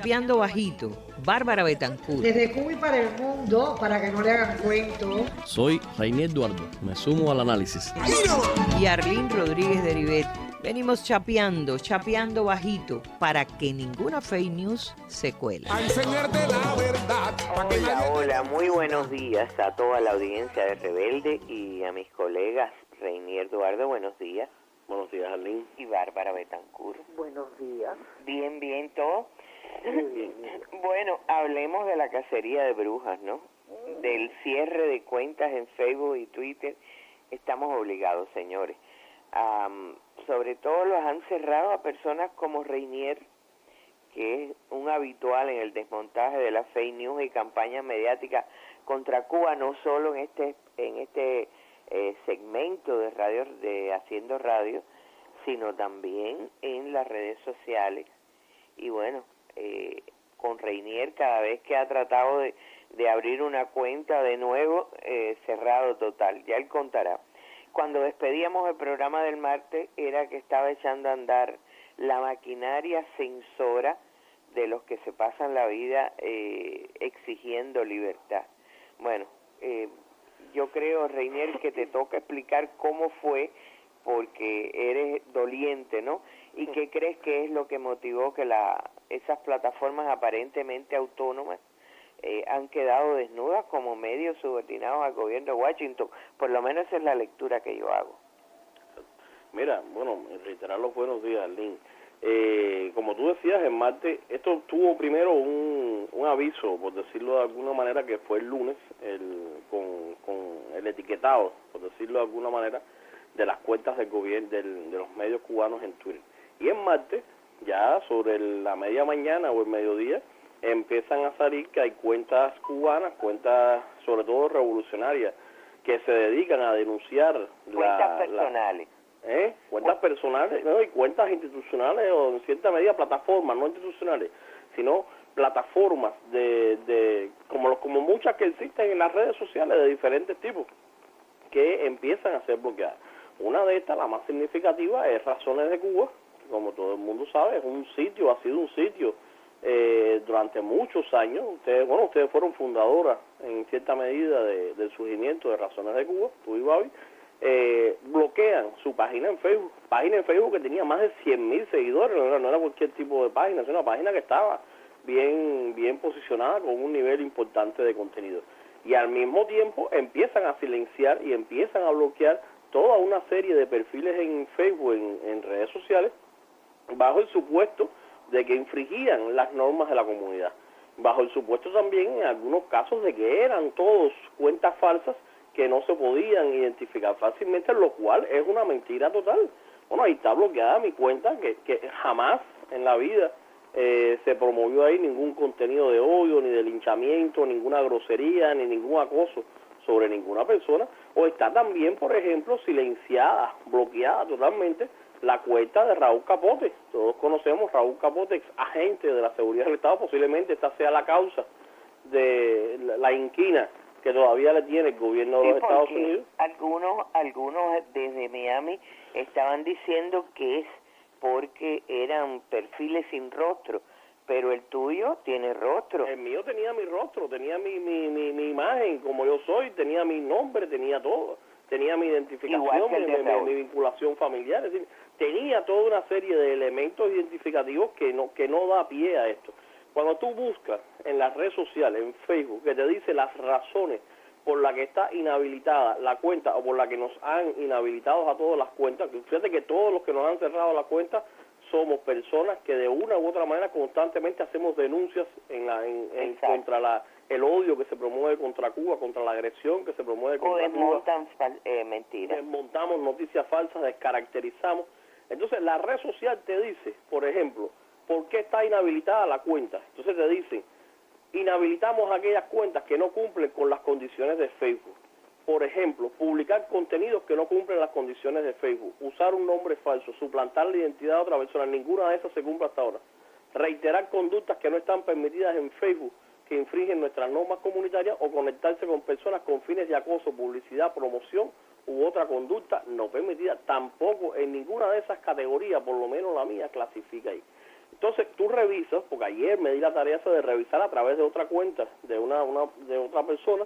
Chapeando Bajito, Bárbara Betancourt. Desde Cuba y para el mundo, para que no le hagan cuento. Soy Rainier Eduardo, me sumo al análisis. Y Arlene Rodríguez de Rivet. Venimos chapeando bajito, para que ninguna fake news se cuele. A enseñarte la verdad. Hola, muy buenos días a toda la audiencia de Rebelde y a mis colegas Rainier Eduardo, buenos días. Buenos días, Arlene. Y Bárbara Betancourt. Buenos días. Bien, ¿todo? Bueno, hablemos de la cacería de brujas, ¿no? Del cierre de cuentas en Facebook y Twitter. Estamos obligados, señores. Sobre todo los han cerrado a personas como Rainier, que es un habitual en el desmontaje de las fake news y campañas mediáticas contra Cuba, no solo en este segmento de radio, de Haciendo Radio, sino también en las redes sociales. Y bueno, con Rainier, cada vez que ha tratado de abrir una cuenta de nuevo, cerrado total, ya él contará. Cuando despedíamos el programa del martes, era que estaba echando a andar la maquinaria censora de los que se pasan la vida exigiendo libertad. Bueno, yo creo, Rainier, que te toca explicar cómo fue, porque eres doliente, ¿no? ¿Y qué crees que es lo que motivó que esas plataformas aparentemente autónomas han quedado desnudas como medios subordinados al gobierno de Washington? Por lo menos esa es la lectura que yo hago. Mira, bueno, reiterar los buenos días, Arlene. Como tú decías, en martes, esto tuvo primero un aviso, por decirlo de alguna manera, que fue el lunes, con el etiquetado, por decirlo de alguna manera, de las cuentas del gobierno, de los medios cubanos en Twitter. Y en martes, ya sobre la media mañana o el mediodía, empiezan a salir que hay cuentas cubanas, cuentas sobre todo revolucionarias, que se dedican a denunciar cuentas personales. Cuentas personales, ¿no? Y cuentas institucionales, o en cierta medida plataformas, no institucionales, sino plataformas como muchas que existen en las redes sociales de diferentes tipos, que empiezan a ser bloqueadas. Una de estas, la más significativa, es Razones de Cuba, que como todo el mundo sabe, es un sitio, ha sido un sitio durante muchos años. Ustedes fueron fundadoras en cierta medida del surgimiento de Razones de Cuba, tú y Babi. Bloquean su página en Facebook, que tenía más de 100.000 seguidores, no era cualquier tipo de página, es una página que estaba bien posicionada con un nivel importante de contenido. Y al mismo tiempo empiezan a silenciar y empiezan a bloquear toda una serie de perfiles en Facebook, en redes sociales, bajo el supuesto de que infringían las normas de la comunidad, bajo el supuesto también en algunos casos de que eran todos cuentas falsas que no se podían identificar fácilmente, lo cual es una mentira total. Bueno, ahí está bloqueada mi cuenta, que jamás en la vida se promovió ahí ningún contenido de odio, ni de linchamiento, ninguna grosería, ni ningún acoso sobre ninguna persona. O está también, por ejemplo, silenciada, bloqueada totalmente, la cuenta de Raúl Capote. Todos conocemos Raúl Capote, ex agente de la seguridad del Estado. Posiblemente esta sea la causa de la inquina que todavía le tiene el gobierno de los Estados Unidos. Algunos desde Miami estaban diciendo que es porque eran perfiles sin rostro, pero el tuyo tiene rostro. El mío tenía mi rostro, tenía mi imagen, como yo soy, tenía mi nombre, tenía todo, tenía mi identificación, mi vinculación familiar, es decir, tenía toda una serie de elementos identificativos que no da pie a esto. Cuando tú buscas en las redes sociales, en Facebook, que te dice las razones por las que está inhabilitada la cuenta o por la que nos han inhabilitado a todas las cuentas, fíjate que todos los que nos han cerrado la cuenta somos personas que de una u otra manera constantemente hacemos denuncias contra el odio que se promueve contra Cuba, contra la agresión que se promueve contra Cuba. O desmontan mentiras. Desmontamos noticias falsas, descaracterizamos. Entonces la red social te dice, por ejemplo, ¿por qué está inhabilitada la cuenta? Entonces te dicen, inhabilitamos aquellas cuentas que no cumplen con las condiciones de Facebook. Por ejemplo, publicar contenidos que no cumplen las condiciones de Facebook, usar un nombre falso, suplantar la identidad de otra persona, ninguna de esas se cumple hasta ahora. Reiterar conductas que no están permitidas en Facebook, que infringen nuestras normas comunitarias, o conectarse con personas con fines de acoso, publicidad, promoción u otra conducta no permitida. Tampoco en ninguna de esas categorías, por lo menos la mía, clasifica ahí. Entonces tú revisas, porque ayer me di la tarea esa de revisar a través de otra cuenta de de otra persona,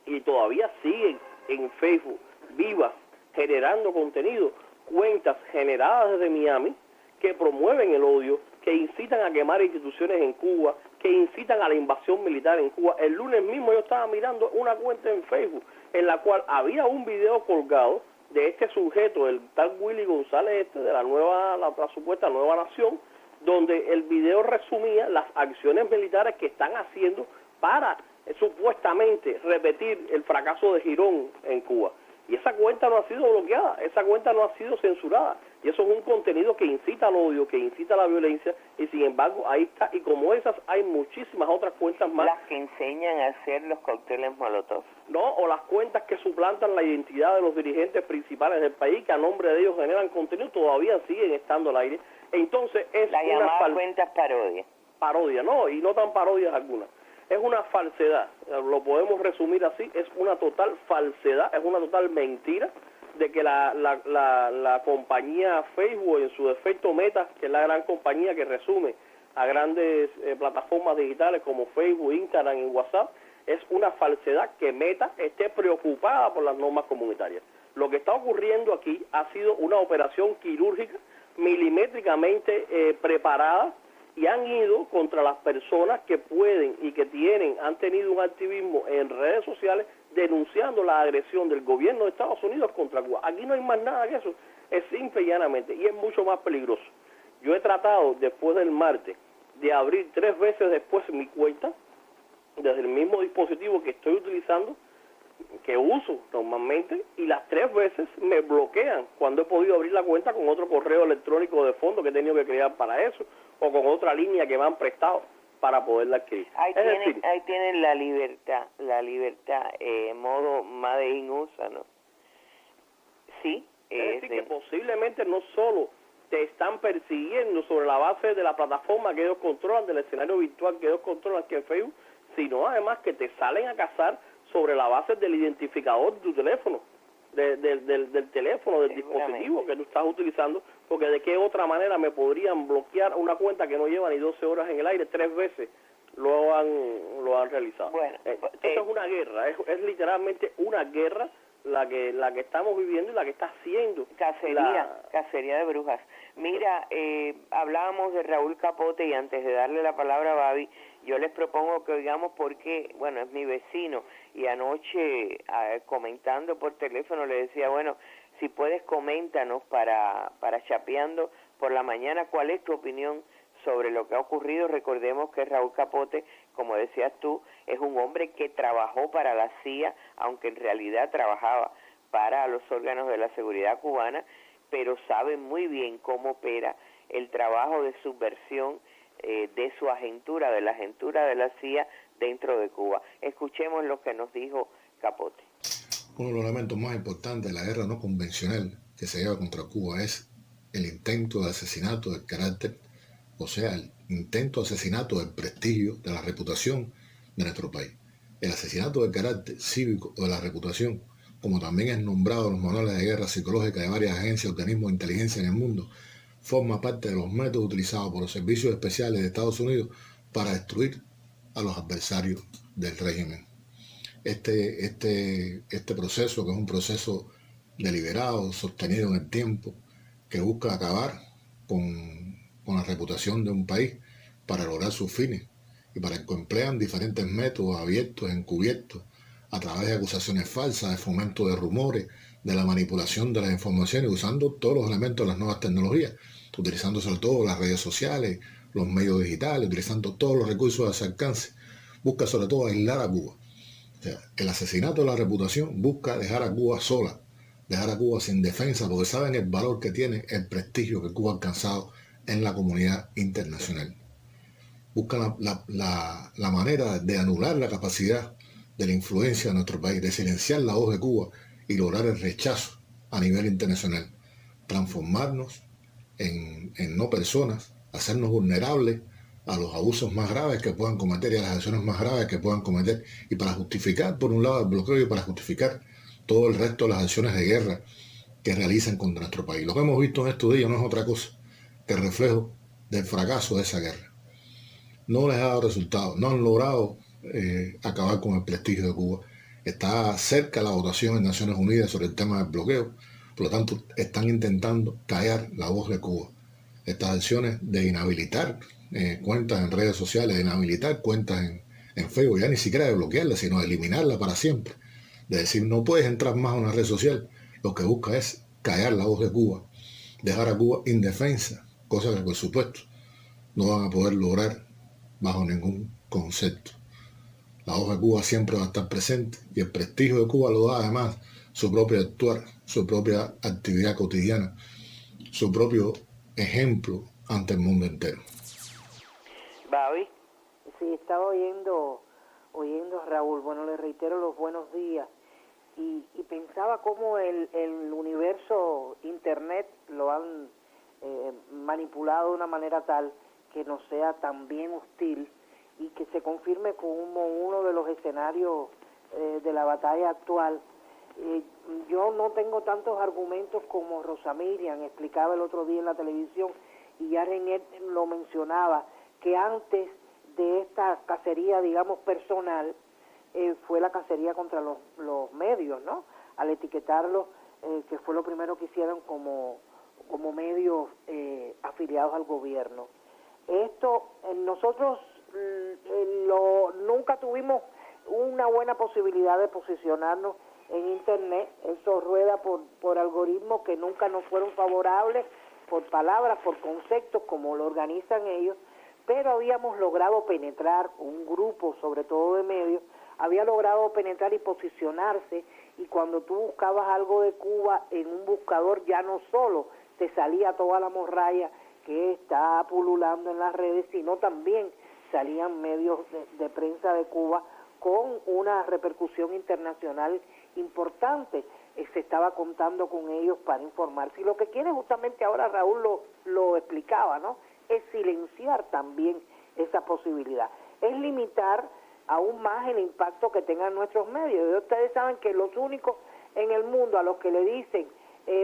y todavía siguen en Facebook vivas generando contenido, cuentas generadas desde Miami que promueven el odio, que incitan a quemar instituciones en Cuba, que incitan a la invasión militar en Cuba. El lunes mismo yo estaba mirando una cuenta en Facebook en la cual había un video colgado de este sujeto, el tal Willy González de la supuesta nueva nación, donde el video resumía las acciones militares que están haciendo para supuestamente repetir el fracaso de Girón en Cuba. Y esa cuenta no ha sido bloqueada, esa cuenta no ha sido censurada. Y eso es un contenido que incita al odio, que incita a la violencia, y sin embargo ahí está. Y como esas hay muchísimas otras cuentas más. Las que enseñan a hacer los cócteles Molotov. No, o las cuentas que suplantan la identidad de los dirigentes principales del país, que a nombre de ellos generan contenido, todavía siguen estando al aire. Entonces es las llamadas cuentas parodias. Parodia, no, y no tan parodias algunas. Es una falsedad, lo podemos resumir así, es una total falsedad, es una total mentira de que la compañía Facebook, en su defecto Meta, que es la gran compañía que resume a grandes plataformas digitales como Facebook, Instagram y WhatsApp, es una falsedad que Meta esté preocupada por las normas comunitarias. Lo que está ocurriendo aquí ha sido una operación quirúrgica milimétricamente preparada, y han ido contra las personas que pueden y que han tenido un activismo en redes sociales denunciando la agresión del gobierno de Estados Unidos contra Cuba. Aquí no hay más nada que eso, es simple y llanamente, y es mucho más peligroso. Yo he tratado, después del martes, de abrir 3 veces después mi cuenta, desde el mismo dispositivo que estoy utilizando, que uso normalmente, y las 3 veces me bloquean cuando he podido abrir la cuenta con otro correo electrónico de fondo que he tenido que crear para eso, o con otra línea que me han prestado para poderla adquirir. Ahí tienen la libertad, modo Made in USA, ¿no? Sí. Es decir, que posiblemente no solo te están persiguiendo sobre la base de la plataforma que ellos controlan, del escenario virtual que ellos controlan aquí en Facebook, sino además que te salen a cazar sobre la base del identificador de tu teléfono, del teléfono, del dispositivo que tú estás utilizando, porque de qué otra manera me podrían bloquear una cuenta que no lleva ni 12 horas en el aire. 3 veces lo han realizado. Bueno, entonces es una guerra, es literalmente una guerra la que estamos viviendo y la que está haciendo cacería de brujas. Mira, hablábamos de Raúl Capote, y antes de darle la palabra a Babi, yo les propongo que oigamos, porque, bueno, es mi vecino, y anoche comentando por teléfono le decía, bueno, si puedes coméntanos para Chapeando por la mañana, ¿cuál es tu opinión sobre lo que ha ocurrido? Recordemos que Raúl Capote, como decías tú, es un hombre que trabajó para la CIA, aunque en realidad trabajaba para los órganos de la seguridad cubana, pero sabe muy bien cómo opera el trabajo de subversión de su agentura, de la agentura de la CIA dentro de Cuba. Escuchemos lo que nos dijo Capote. Uno de los elementos más importantes de la guerra no convencional que se lleva contra Cuba es el intento de asesinato del carácter, o sea, el intento de asesinato del prestigio, de la reputación de nuestro país. El asesinato del carácter cívico o de la reputación, como también es nombrado en los manuales de guerra psicológica de varias agencias y organismos de inteligencia en el mundo, forma parte de los métodos utilizados por los servicios especiales de Estados Unidos para destruir a los adversarios del régimen. Este proceso, que es un proceso deliberado, sostenido en el tiempo, que busca acabar con la reputación de un país para lograr sus fines, y para que emplean diferentes métodos abiertos, encubiertos, a través de acusaciones falsas, de fomento de rumores, de la manipulación de las informaciones, usando todos los elementos de las nuevas tecnologías, utilizando sobre todo las redes sociales, los medios digitales, utilizando todos los recursos a su alcance. Busca sobre todo aislar a Cuba. O sea, el asesinato de la reputación busca dejar a Cuba sola, dejar a Cuba sin defensa, porque saben el valor que tiene, el prestigio que Cuba ha alcanzado en la comunidad internacional. Buscan la manera de anular la capacidad de la influencia de nuestro país, de silenciar la voz de Cuba y lograr el rechazo a nivel internacional, transformarnos en no personas, hacernos vulnerables a los abusos más graves que puedan cometer y a las acciones más graves que puedan cometer, y para justificar por un lado el bloqueo y para justificar todo el resto de las acciones de guerra que realizan contra nuestro país. Lo que hemos visto en estos días no es otra cosa que el reflejo del fracaso de esa guerra. No les ha dado resultados, no han logrado acabar con el prestigio de Cuba. Está cerca la votación en Naciones Unidas sobre el tema del bloqueo, por lo tanto están intentando callar la voz de Cuba. Estas acciones de inhabilitar cuentas en redes sociales, de inhabilitar cuentas en Facebook, ya ni siquiera de bloquearla, sino de eliminarla para siempre, de decir no puedes entrar más a una red social, lo que busca es callar la voz de Cuba, dejar a Cuba indefensa, cosa que por supuesto no van a poder lograr bajo ningún concepto. La voz de Cuba siempre va a estar presente y el prestigio de Cuba lo da además su propio actuar, su propia actividad cotidiana, su propio ejemplo ante el mundo entero. Babi. Sí, estaba oyendo a Raúl. Bueno, le reitero los buenos días y pensaba cómo el universo Internet lo han manipulado de una manera tal que no sea tan bien hostil y que se confirme como uno de los escenarios de la batalla actual. Yo no tengo tantos argumentos como Rosa Miriam explicaba el otro día en la televisión, y ya René lo mencionaba, que antes de esta cacería, digamos, personal, fue la cacería contra los medios, ¿no? Al etiquetarlos, que fue lo primero que hicieron como medios afiliados al gobierno. Esto, nosotros nunca tuvimos una buena posibilidad de posicionarnos en Internet. Eso rueda por algoritmos que nunca nos fueron favorables, por palabras, por conceptos, como lo organizan ellos, pero habíamos logrado penetrar, un grupo sobre todo de medios, había logrado penetrar y posicionarse, y cuando tú buscabas algo de Cuba en un buscador, ya no solo te salía toda la morralla que está pululando en las redes, sino también salían medios de prensa de Cuba con una repercusión internacional importante. Se estaba contando con ellos para informarse. Y lo que quiere justamente ahora Raúl lo explicaba, ¿no? Es silenciar también esa posibilidad. Es limitar aún más el impacto que tengan nuestros medios. Y ustedes saben que los únicos en el mundo a los que le dicen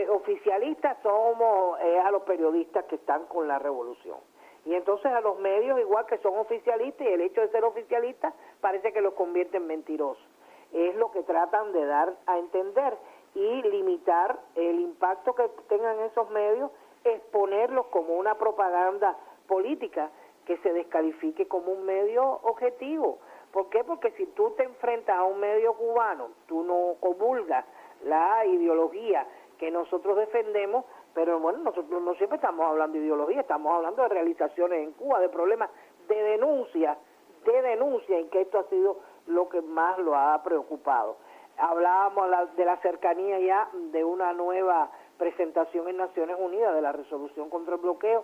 oficialistas somos a los periodistas que están con la revolución. Y entonces a los medios, igual que son oficialistas, y el hecho de ser oficialistas parece que los convierte en mentirosos. Es lo que tratan de dar a entender, y limitar el impacto que tengan esos medios, exponerlos como una propaganda política que se descalifique como un medio objetivo. ¿Por qué? Porque si tú te enfrentas a un medio cubano, tú no comulgas la ideología que nosotros defendemos, pero bueno, nosotros no siempre estamos hablando de ideología, estamos hablando de realizaciones en Cuba, de problemas de denuncia, y que esto ha sido lo que más lo ha preocupado. Hablábamos de la cercanía ya de una nueva presentación en Naciones Unidas de la resolución contra el bloqueo,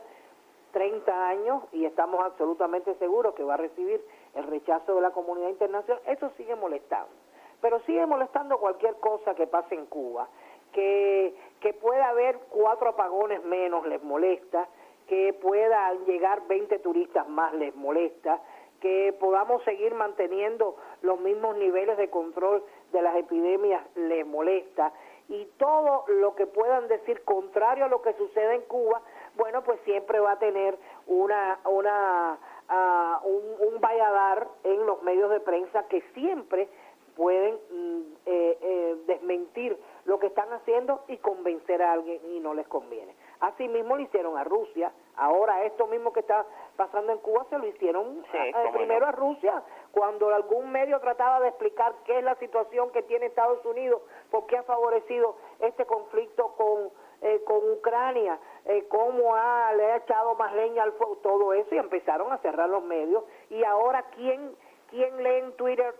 30 años, y estamos absolutamente seguros que va a recibir el rechazo de la comunidad internacional. Eso sigue molestando, pero sigue molestando cualquier cosa que pase en Cuba. Que pueda haber 4 apagones menos les molesta, que pueda llegar 20 turistas más les molesta, que podamos seguir manteniendo los mismos niveles de control de las epidemias les molesta, y todo lo que puedan decir contrario a lo que sucede en Cuba, bueno, pues siempre va a tener un valladar en los medios de prensa que siempre pueden desmentir lo que están haciendo y convencer a alguien, y no les conviene. Así mismo lo hicieron a Rusia. Ahora esto mismo que está pasando en Cuba se lo hicieron primero a Rusia, cuando algún medio trataba de explicar qué es la situación que tiene Estados Unidos, por qué ha favorecido este conflicto con Ucrania, cómo le ha echado más leña al fuego, todo eso, y empezaron a cerrar los medios. Y ahora ¿quién lee en Twitter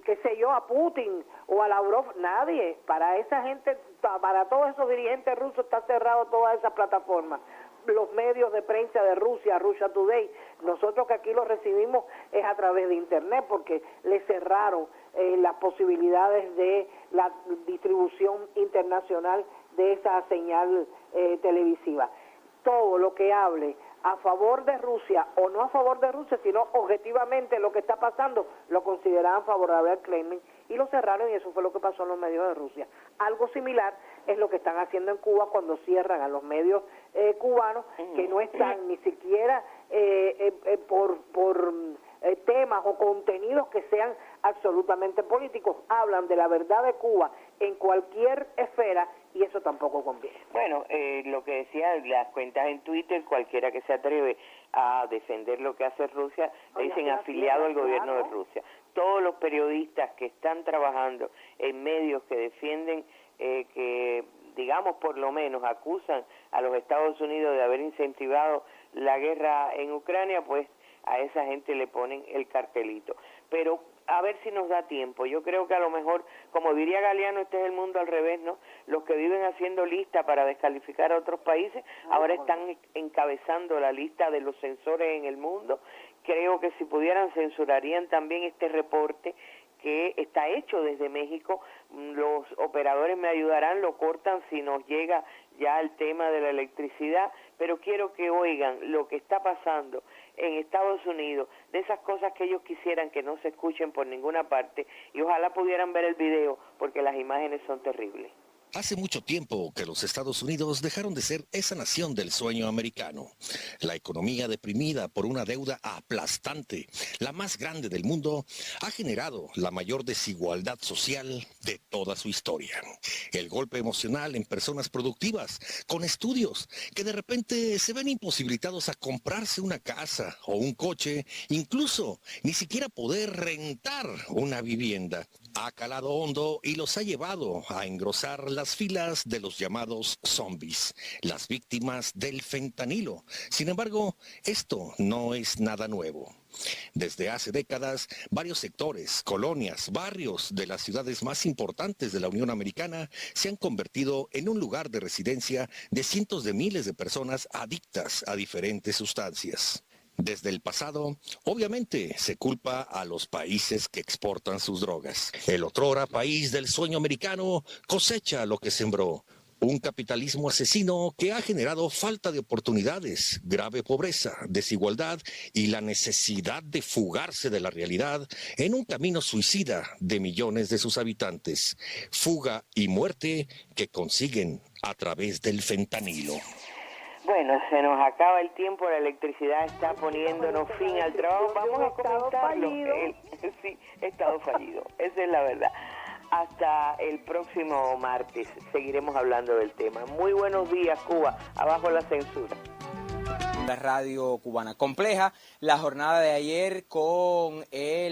qué sé yo, a Putin o a Lavrov? Nadie. Para esa gente, para todos esos dirigentes rusos está cerrado toda esa plataforma. Los medios de prensa de Rusia, Russia Today, nosotros que aquí los recibimos es a través de Internet, porque le cerraron las posibilidades de la distribución internacional de esa señal televisiva. Todo lo que hable a favor de Rusia o no a favor de Rusia, sino objetivamente lo que está pasando, lo consideraban favorable al Kremlin y lo cerraron, y eso fue lo que pasó en los medios de Rusia. Algo similar es lo que están haciendo en Cuba cuando cierran a los medios cubanos, que no están ni siquiera por temas o contenidos que sean absolutamente políticos, hablan de la verdad de Cuba en cualquier esfera, y eso tampoco conviene. Bueno, lo que decía, las cuentas en Twitter, cualquiera que se atreve a defender lo que hace Rusia, le dicen afiliado al gobierno de Rusia. Todos los periodistas que están trabajando en medios que defienden, que digamos por lo menos acusan a los Estados Unidos de haber incentivado la guerra en Ucrania, pues a esa gente le ponen el cartelito. Pero a ver si nos da tiempo. Yo creo que a lo mejor, como diría Galeano, este es el mundo al revés, ¿no? Los que viven haciendo lista para descalificar a otros países, ahora están encabezando la lista de los censores en el mundo. Creo que si pudieran censurarían también este reporte que está hecho desde México. Los operadores me ayudarán, lo cortan si nos llega ya el tema de la electricidad, pero quiero que oigan lo que está pasando en Estados Unidos, de esas cosas que ellos quisieran que no se escuchen por ninguna parte, y ojalá pudieran ver el video, porque las imágenes son terribles. Hace mucho tiempo que los Estados Unidos dejaron de ser esa nación del sueño americano. La economía deprimida por una deuda aplastante, la más grande del mundo, ha generado la mayor desigualdad social de toda su historia. El golpe emocional en personas productivas, con estudios, que de repente se ven imposibilitados a comprarse una casa o un coche, incluso ni siquiera poder rentar una vivienda. Ha calado hondo y los ha llevado a engrosar las filas de los llamados zombies, las víctimas del fentanilo. Sin embargo, esto no es nada nuevo. Desde hace décadas, varios sectores, colonias, barrios de las ciudades más importantes de la Unión Americana se han convertido en un lugar de residencia de cientos de miles de personas adictas a diferentes sustancias. Desde el pasado, obviamente, se culpa a los países que exportan sus drogas. El otrora país del sueño americano cosecha lo que sembró. Un capitalismo asesino que ha generado falta de oportunidades, grave pobreza, desigualdad y la necesidad de fugarse de la realidad en un camino suicida de millones de sus habitantes. Fuga y muerte que consiguen a través del fentanilo. Bueno, se nos acaba el tiempo, la electricidad está poniéndonos fin al trabajo. Vamos a comentarlo. Sí, estado fallido, esa es la verdad. Hasta el próximo martes seguiremos hablando del tema. Muy buenos días, Cuba. Abajo la censura. La radio cubana compleja, la jornada de ayer con el